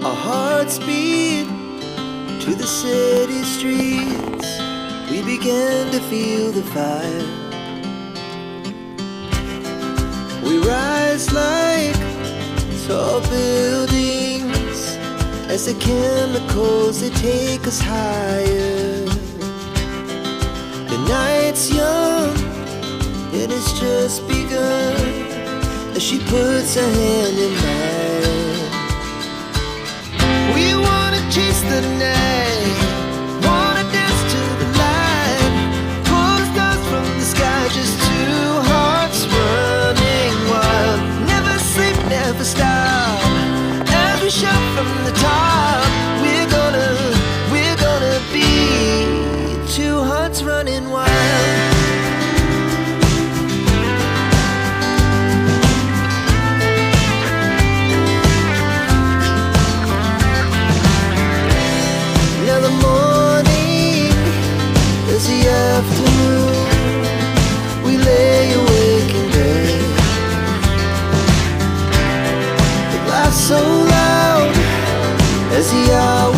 Our hearts beat to the city streets. We began to feel the fire. We rise like tall buildings as the chemicals, they take us higher. The night's young, it has just begun, as she puts her hand in mine. We wanna chase the night, wanna dance to the light, pull the stars from the sky, just two hearts running wild. Never sleep, never stop, as we shout from the top. We're gonna be two hearts running wild. Now the morning is the afternoon. We lay awake in bed. The laughs so loud as the hours